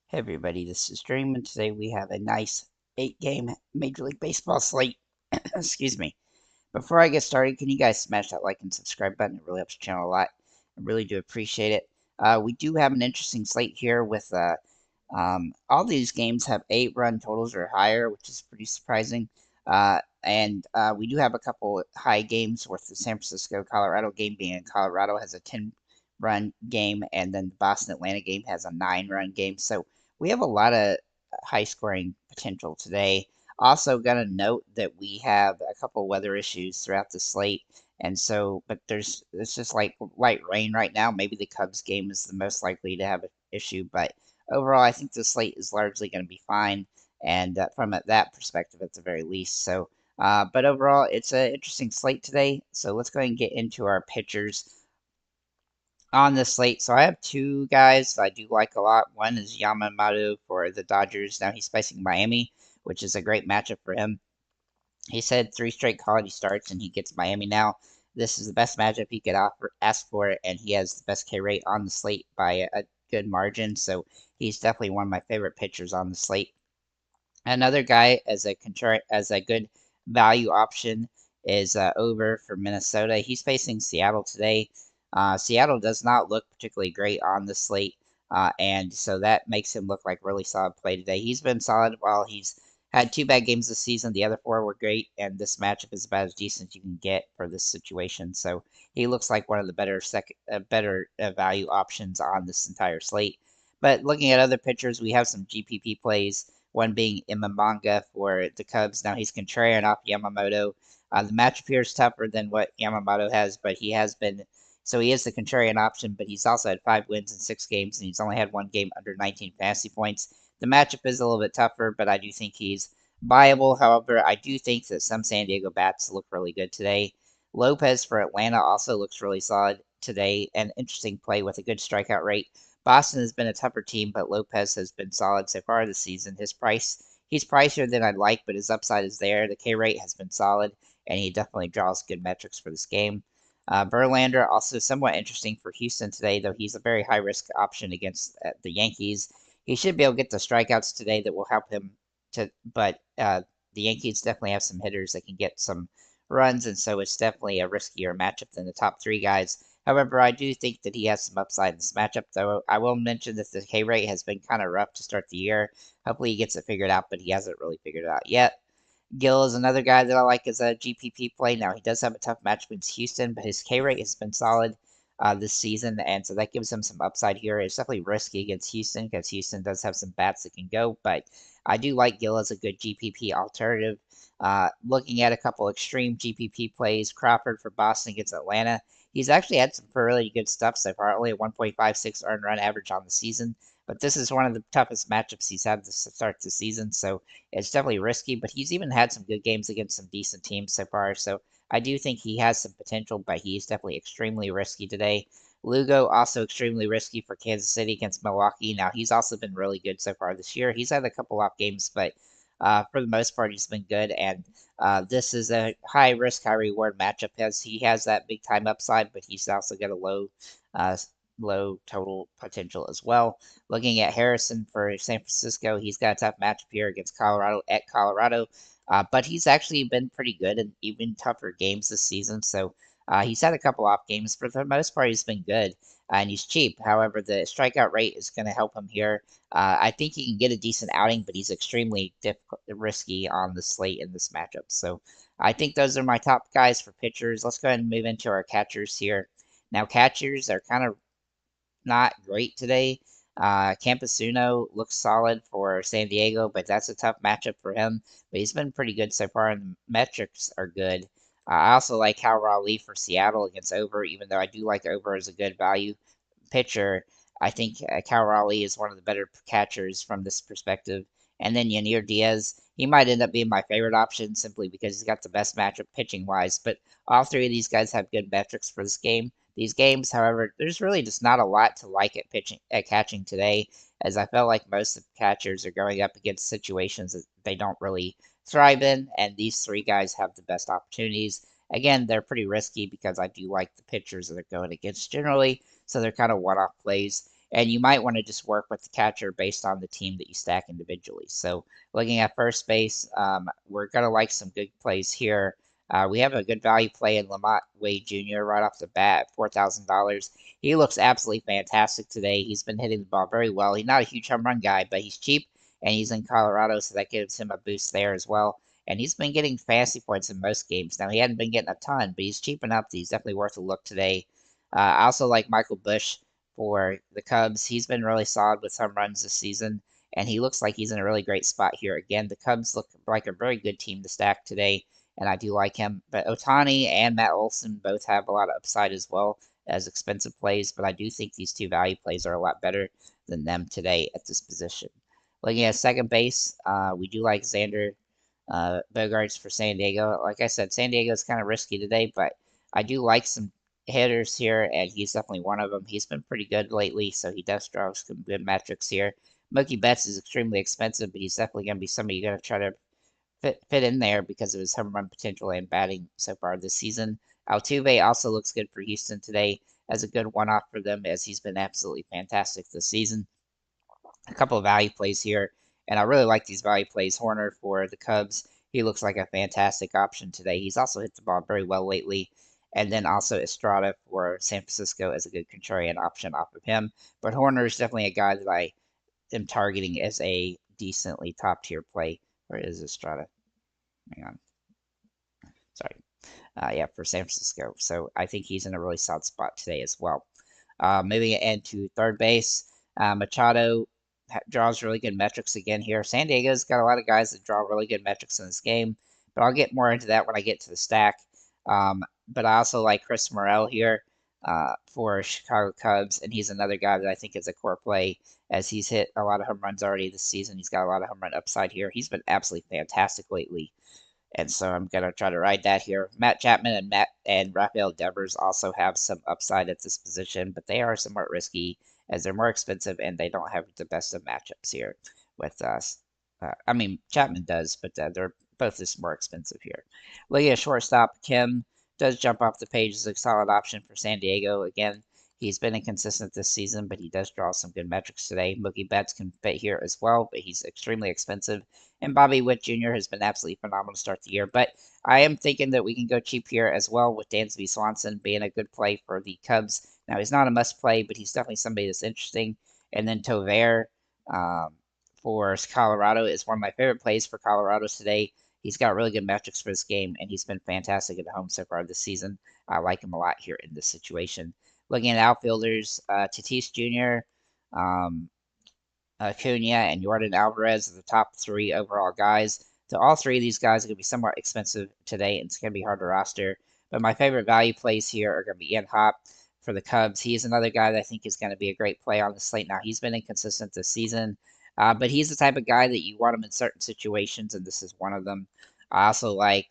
Hey everybody, this is Dream, and today we have a nice 8-game Major League Baseball slate. Excuse me. Before I get started, can you guys smash that like and subscribe button? It really helps the channel a lot. I really do appreciate it. We do have an interesting slate here with all these games have 8-run totals or higher, which is pretty surprising. And we do have a couple high games with the San Francisco Colorado game being in Colorado has a 10-run game, and then the Boston Atlanta game has a 9-run game. So we have a lot of high scoring potential today. Also, got to note that we have a couple weather issues throughout the slate. And so, but it's just like light rain right now. Maybe the Cubs game is the most likely to have an issue, but overall, I think the slate is largely going to be fine, and from that perspective, at the very least. So, but overall, it's an interesting slate today. So let's go ahead and get into our pitchers on the slate. So I have two guys I do like a lot. One is Yamamoto for the Dodgers. Now he's facing Miami, which is a great matchup for him. He's had 3 straight quality starts, and he gets Miami now. This is the best matchup he could ask for, and he has the best K rate on the slate by a good margin. So he's definitely one of my favorite pitchers on the slate. Another guy as a good value option is over for Minnesota. He's facing Seattle today. Seattle does not look particularly great on the slate, and so that makes him look like really solid play today. He's been solid while he's had 2 bad games this season. The other 4 were great, and this matchup is about as decent as you can get for this situation. So he looks like one of the better value options on this entire slate. But looking at other pitchers, we have some GPP plays, one being Imamanga for the Cubs. Now he's contrarian off Yamamoto. The matchup here is tougher than what Yamamoto has, but he has been, so he is the contrarian option, but he's also had 5 wins in 6 games, and he's only had 1 game under 19 fantasy points. The matchup is a little bit tougher, but I do think he's viable. However, I do think that some San Diego bats look really good today. Lopez for Atlanta also looks really solid today. An interesting play with a good strikeout rate. Boston has been a tougher team, but Lopez has been solid so far this season. He's pricier than I'd like, but his upside is there. The K rate has been solid, and he definitely draws good metrics for this game. Verlander also somewhat interesting for Houston today, though he's a very high risk option against the Yankees. He should be able to get the strikeouts today that will help him but the Yankees definitely have some hitters that can get some runs, and so it's definitely a riskier matchup than the top 3 guys. However, I do think that he has some upside in this matchup, though I will mention that the K rate has been kind of rough to start the year. Hopefully, he gets it figured out, but he hasn't really figured it out yet. Gill is another guy that I like as a GPP play. Now, he does have a tough match against Houston, but his K rate has been solid this season, and so that gives him some upside here. It's definitely risky against Houston because Houston does have some bats that can go, but I do like Gill as a good GPP alternative. Looking at a couple extreme GPP plays, Crawford for Boston against Atlanta. He's actually had some really good stuff so far, only a 1.56 earned run average on the season, but this is one of the toughest matchups he's had to start the season, so it's definitely risky, but he's even had some good games against some decent teams so far. So I do think he has some potential, but he's definitely extremely risky today. Lugo also extremely risky for Kansas City against Milwaukee. Now he's also been really good so far this year. He's had a couple off games, but for the most part he's been good. And this is a high risk, high reward matchup. As he has that big time upside, but he's also got a uh, low total potential as well. Looking at Harrison for San Francisco, he's got a tough matchup here against Colorado at Colorado, but he's actually been pretty good in even tougher games this season. So he's had a couple off games. For the most part, he's been good, and he's cheap. However, the strikeout rate is going to help him here. I think he can get a decent outing, but he's extremely risky on the slate in this matchup. So I think those are my top guys for pitchers. Let's go ahead and move into our catchers here. Now, catchers are kind of not great today. Campusino looks solid for San Diego, but that's a tough matchup for him. But he's been pretty good so far, and the metrics are good. I also like Cal Raleigh for Seattle against Over, even though I do like Over as a good value pitcher. I think Cal Raleigh is one of the better catchers from this perspective. And then Yanir Diaz, he might end up being my favorite option simply because he's got the best matchup pitching wise. But all 3 of these guys have good metrics for this game. These games, however, there's really just not a lot to like at catching today, as I felt like most of the catchers are going up against situations that they don't really thrive in, and these 3 guys have the best opportunities. Again, they're pretty risky because I do like the pitchers that they're going against generally, so they're kind of one-off plays. and you might want to just work with the catcher based on the team that you stack individually. So looking at first base, we're gonna like some good plays here. We have a good value play in Lamont Wade Jr. right off the bat, $4,000. He looks absolutely fantastic today. He's been hitting the ball very well. He's not a huge home run guy, but he's cheap and he's in Colorado, so that gives him a boost there as well. And he's been getting fantasy points in most games. Now, he hadn't been getting a ton, but he's cheap enough that he's definitely worth a look today. I also like Michael Bush for the Cubs. He's been really solid with home runs this season, and he looks like he's in a really great spot here. Again, the Cubs look like a very good team to stack today, and I do like him. But Ohtani and Matt Olson both have a lot of upside as well as expensive plays, but I do think these two value plays are a lot better than them today at this position. Looking at second base, we do like Xander Bogaerts for San Diego. Like I said, San Diego is kind of risky today, but I do like some hitters here, and he's definitely one of them. He's been pretty good lately, so he does draw some good metrics here. Mookie Betts is extremely expensive, but he's definitely going to be somebody you're going to try to fit in there because of his home run potential and batting so far this season. Altuve also looks good for Houston today as a good one-off for them as he's been absolutely fantastic this season. A couple of value plays here, and I really like these value plays. Horner for the Cubs, he looks like a fantastic option today. He's also hit the ball very well lately. And then also Estrada for San Francisco as a good contrarian option off of him. But Horner is definitely a guy that I am targeting as a decently top tier play. Where is Estrada? Hang on. Sorry. Yeah, for San Francisco. So I think he's in a really solid spot today as well. Moving into third base, Machado draws really good metrics again here. San Diego's got a lot of guys that draw really good metrics in this game, but I'll get more into that when I get to the stack. But I also like Chris Morel here for Chicago Cubs, and he's another guy that I think is a core play as he's hit a lot of home runs already this season. He's got a lot of home run upside here. He's been absolutely fantastic lately. And so I'm gonna try to ride that here. Matt Chapman and Rafael Devers also have some upside at this position, but they are somewhat risky as they're more expensive and they don't have the best of matchups here with us. I mean, Chapman does, but they're both just more expensive here. Looking at shortstop, Kim does jump off the page as a solid option for San Diego. Again, he's been inconsistent this season, but he does draw some good metrics today. Mookie Betts can fit here as well, but he's extremely expensive. And Bobby Witt Jr. has been absolutely phenomenal to start the year. But I am thinking that we can go cheap here as well with Dansby Swanson being a good play for the Cubs. Now, he's not a must play, but he's definitely somebody that's interesting. And then Tovair for Colorado is one of my favorite plays for Colorado today. He's got really good metrics for this game, and he's been fantastic at home so far this season. I like him a lot here in this situation. Looking at outfielders, Tatis Jr., Acuna, and Jordan Alvarez are the top three overall guys. So all three of these guys are going to be somewhat expensive today, and it's going to be hard to roster. But my favorite value plays here are going to be Ian Happ for the Cubs. He is another guy that I think is going to be a great play on the slate. Now, he's been inconsistent this season, but he's the type of guy that you want him in certain situations, and this is one of them. I also like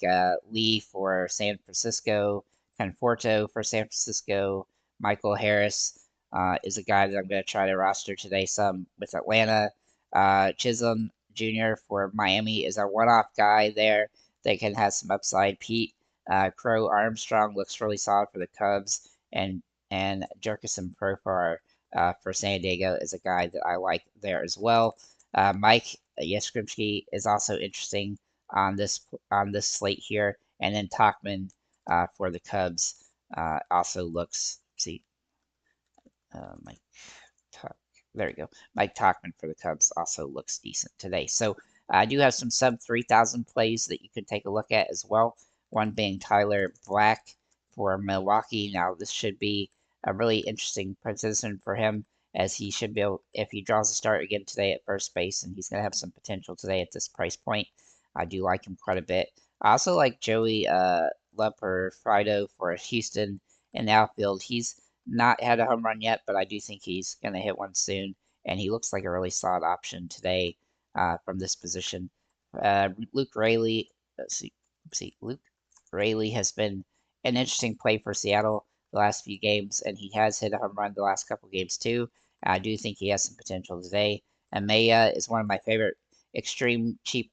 Lee for San Francisco, Conforto for San Francisco, Michael Harris is a guy that I'm going to try to roster today some with Atlanta. Chisholm Jr. for Miami is a one-off guy there that can have some upside. Pete Crow Armstrong looks really solid for the Cubs, and Jerkison Profar for San Diego is a guy that I like there as well. Mike Yastrzemski is also interesting on this slate here, and then Tachman for the Cubs also looks. See, Mike Tuck. There we go. Mike Tachman for the Cubs also looks decent today. So I do have some sub 3,000 plays that you can take a look at as well. One being Tyler Black for Milwaukee. Now this should be a really interesting position for him as he should be able, if he draws a start again today at first base, and he's going to have some potential today at this price point. I do like him quite a bit. I also like Joey Frido for Houston in the outfield. He's not had a home run yet, but I do think he's going to hit one soon, and he looks like a really solid option today from this position. Luke Raley, Luke Raley has been an interesting play for Seattle the last few games, and he has hit a home run the last couple games too. I do think he has some potential today. And Maya is one of my favorite extreme cheap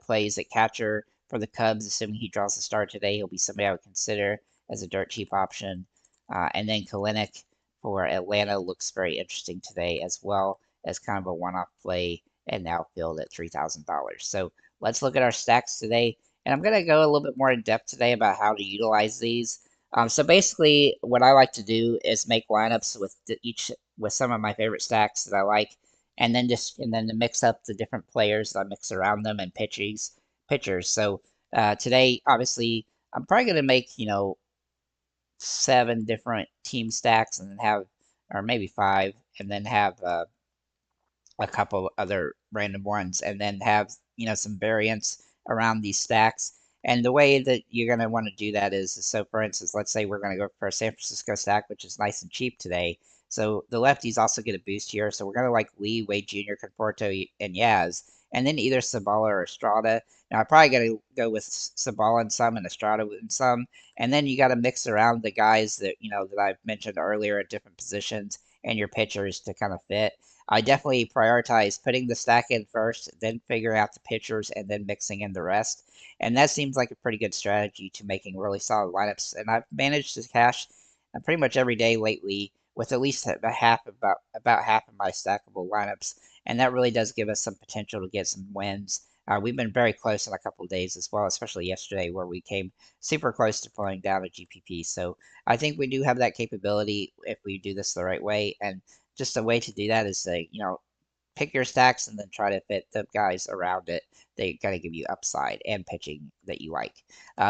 plays at catcher for the Cubs, assuming he draws a start today. He'll be somebody I would consider as a dirt cheap option. And then Kalinick for Atlanta looks very interesting today as well as kind of a one-off play and outfield at $3,000. So let's look at our stacks today. And I'm going to go a little bit more in depth today about how to utilize these. So basically, what I like to do is make lineups with with some of my favorite stacks that I like, and then to mix up the different players that I mix around them and pitchers. So today, obviously, I'm probably going to make 7 different team stacks, and then have, or maybe 5, and then have a couple other random ones, and then have some variance around these stacks. And the way that you're going to want to do that is, so for instance, let's say we're going to go for a San Francisco stack, which is nice and cheap today. So the lefties also get a boost here. So we're going to like Lee, Wade Jr., Conforto, and Yaz, and then either Sabala or Estrada. Now I probably got to go with Sabala and some, and Estrada and some, and then you got to mix around the guys that that I've mentioned earlier at different positions and your pitchers to kind of fit. I definitely prioritize putting the stack in first, then figuring out the pitchers, and then mixing in the rest. And that seems like a pretty good strategy to making really solid lineups. And I've managed to cash pretty much every day lately with at least about half of my stackable lineups, and that really does give us some potential to get some wins. We've been very close in a couple of days as well, especially yesterday where we came super close to pulling down a GPP. So I think we do have that capability if we do this the right way. And just a way to do that is to, pick your stacks and then try to fit the guys around it. They gotta give you upside and pitching that you like.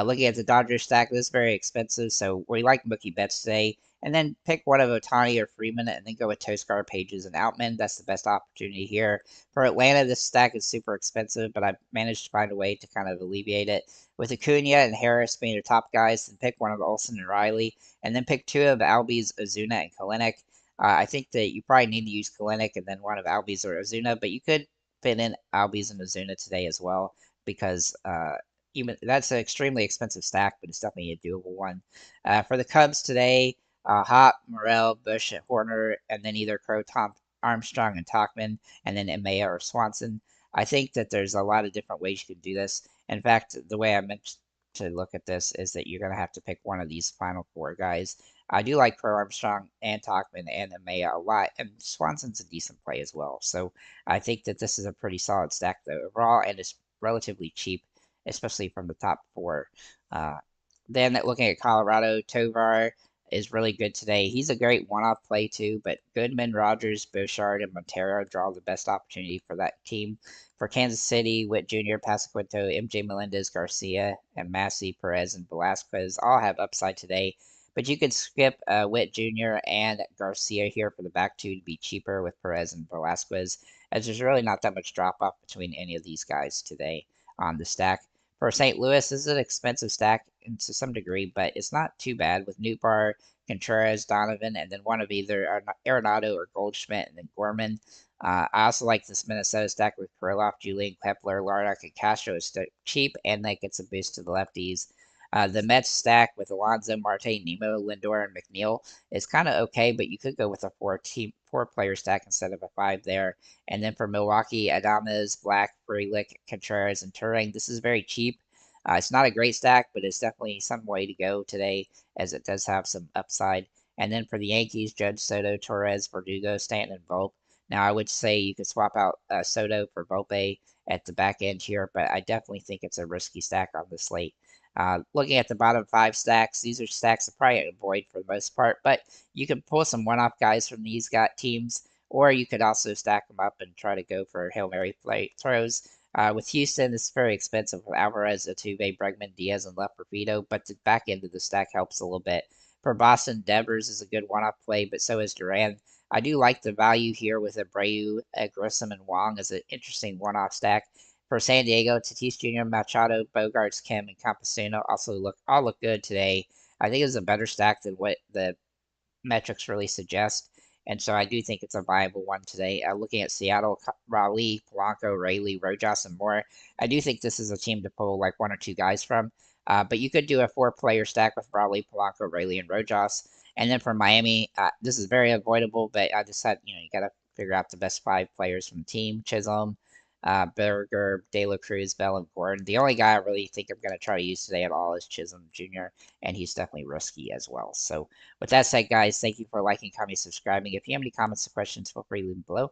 Looking at the Dodgers stack, this is very expensive, so we like Mookie Betts today. And then pick one of Otani or Freeman, and then go with Toscar, Pages, and Outman. That's the best opportunity here. For Atlanta, this stack is super expensive, but I've managed to find a way to kind of alleviate it. With Acuna and Harris being your top guys, then pick one of Olsen and Riley, and then pick 2 of Albies, Ozuna, and Kalenic. I think that you probably need to use Kalenic and then one of Albies or Ozuna, but you could fit in Albies and Ozuna today as well, because even that's an extremely expensive stack, but it's definitely a doable one. For the Cubs today, Hop, Morel, Bush, and Horner, and then either Crow, Tom, Armstrong, and Tachman, and then Maya or Swanson. I think that there's a lot of different ways you can do this. In fact, the way I meant to look at this is that you're going to have to pick one of these final 4 guys. I do like Crow, Armstrong, and Tachman, and Amaya a lot, and Swanson's a decent play as well. So I think that this is a pretty solid stack though overall, and it's relatively cheap, especially from the top 4. Then looking at Colorado, Tovar is really good today. He's a great one-off play too, but Goodman, Rogers, Bouchard, and Montero draw the best opportunity for that team. For Kansas City, Witt Jr., Pasquinto, MJ Melendez, Garcia, and Massey, Perez, and Velasquez all have upside today. But you could skip Witt Jr. and Garcia here for the back 2 to be cheaper with Perez and Velasquez, as there's really not that much drop off between any of these guys today on the stack. For St. Louis, this is an expensive stack to some degree, but it's not too bad with Nootbaar, Contreras, Donovan, and then one of either Arenado or Goldschmidt, and then Gorman. I also like this Minnesota stack with Kirilloff, Julian Kepler, Lardock, and Castro is cheap, and that gets a boost to the lefties. The Mets stack with Alonso, Marte, Nemo, Lindor, and McNeil is kind of okay, but you could go with a 4-player stack instead of a 5 there. And then for Milwaukee, Adames, Black, Frelick, Contreras, and Turing. This is very cheap. It's not a great stack, but it's definitely some way to go today, as it does have some upside. And then for the Yankees, Judge, Soto, Torres, Verdugo, Stanton, and Volpe. Now, I would say you could swap out Soto for Volpe at the back end here, but I definitely think it's a risky stack on the slate. Looking at the bottom 5 stacks, these are stacks that probably avoid for the most part, but you can pull some one-off guys from these teams, or you could also stack them up and try to go for Hail Mary throws. With Houston, it's very expensive with Alvarez, Altuve, Bregman, Diaz, and left Perfito, but the back end of the stack helps a little bit. For Boston, Devers is a good one-off play, but so is Duran. I do like the value here with Abreu, Grissom, and Wong as an interesting one-off stack. For San Diego, Tatis Jr., Machado, Bogarts, Kim, and Campusino all look good today. I think it's a better stack than what the metrics really suggest, and so I do think it's a viable one today. Looking at Seattle, Raleigh, Polanco, Rayleigh, Rojas, and more, I do think this is a team to pull like 1 or 2 guys from. But you could do a 4-player stack with Raleigh, Polanco, Rayleigh, and Rojas. And then for Miami, this is very avoidable, but I just said, you got to figure out the best 5 players from the team. Chisholm, Berger, De La Cruz, Bell, and Gordon. The only guy I really think I'm going to try to use today at all is Chisholm Jr., and he's definitely risky as well. So with that said, guys, thank you for liking, commenting, subscribing. If you have any comments or questions, feel free to leave them below.